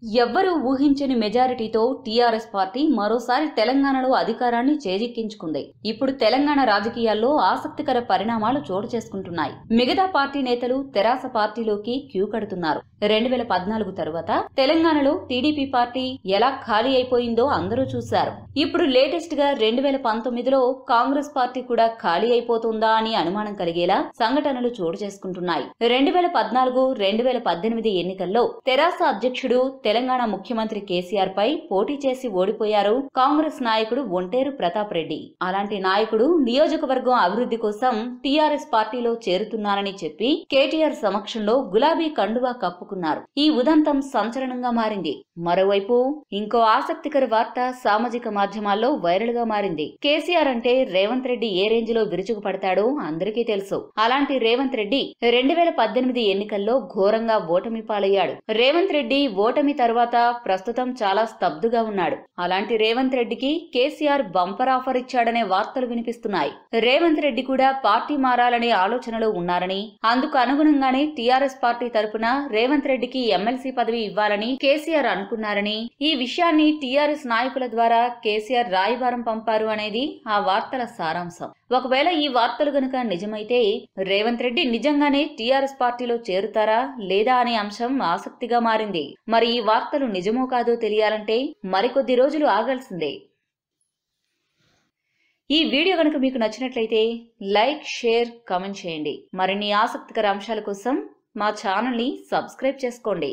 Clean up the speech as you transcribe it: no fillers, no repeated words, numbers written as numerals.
ఎవ్వరూ ఊహించని మెజారిటీతో టీఆర్ఎస్ పార్టీ మరోసారి తెలంగాణలో అధికారాన్ని చేజిక్కించుకుంది. ఇప్పుడు తెలంగాణ రాజకీయాల్లో ఆసక్తికర పరిణామాలు చోటు చేసుకుంటున్నాయి. మిగతా పార్టీ నేతలు తెరాస పార్టీలోకి క్యూ కడుతున్నారు. 2014 తరువాత తెలంగాణలో టీడీపీ పార్టీ ఎలా ఖాళీ అయిపోయిందో అందరూ చూశారు. ఇప్పుడు లేటెస్ట్ గా 2019లో కాంగ్రెస్ పార్టీ కూడా ఖాళీ అయిపోతుందా అని అనుమానం కలిగేలా సంఘటనలు చోటు చేసుకుంటున్నాయి. 2014, 2018 ఎన్నికల్లో తెరాస అధ్యక్షుడు తెలంగాణ ముఖ్యమంత్రి కేసీఆర్ పై పోటీ చేసి ఓడిపోయారు కాంగ్రెస్ నాయకుడు ఒంటేరు ప్రతాప్ రెడ్డి. అలాంటి నాయకుడు నియోజకవర్గం అభివృద్ధి కోసం టీఆర్ఎస్ పార్టీలో చేరుతున్నానని చెప్పి కేటీఆర్ సమక్షంలో గులాబీ కండువా కప్పుకున్నారు. ఈ ఉదంతం సంచలనంగా మారింది. మరోవైపు ఇంకో ఆసక్తికర వార్త సామాజిక మాధ్యమాల్లో వైరల్ గా మారింది. కేసీఆర్ అంటే రేవంత్ రెడ్డి ఏ రేంజ్ లో విరుచుకుపడతాడో అందరికీ తెలుసు. అలాంటి రేవంత్ రెడ్డి 2018 ఎన్నికల్లో ఘోరంగా ఓటమి పాలయ్యాడు. రేవంత్ రెడ్డి ఓటమి తర్వాత ప్రస్తుతం చాలా స్తబ్దుగా ఉన్నాడు. అలాంటి రేవంత్ రెడ్డికి కేసీఆర్ బంపర్ ఆఫర్ ఇచ్చాడనే వార్తలు వినిపిస్తున్నాయి. రేవంత్ రెడ్డి కూడా పార్టీ మారాలనే ఆలోచనలో ఉన్నారని, అందుకు అనుగుణంగానే టీఆర్ఎస్ పార్టీ తరపున రేవంత్ రెడ్డికి ఎమ్మెల్సీ పదవి ఇవ్వాలని కేసీఆర్ అనుకున్నారని, ఈ విషయాన్ని టీఆర్ఎస్ నాయకుల ద్వారా కేసీఆర్ రాయబారం పంపారు అనేది ఆ వార్తల సారాంశం. ఒకవేళ ఈ వార్తలు గనుక నిజమైతే రేవంత్ రెడ్డి నిజంగానే టీఆర్ఎస్ పార్టీలో చేరుతారా లేదా అనే అంశం ఆసక్తిగా మారింది. మరి ఈ వార్తలు నిజమో కాదో తెలియాలంటే మరికొద్ది రోజులు ఆగాల్సిందే. ఈ వీడియో గనుక మీకు నచ్చినట్లయితే లైక్, షేర్, కామెంట్ చేయండి. మరిన్ని ఆసక్తికర అంశాల కోసం మా ఛానల్ ని సబ్స్క్రైబ్ చేసుకోండి.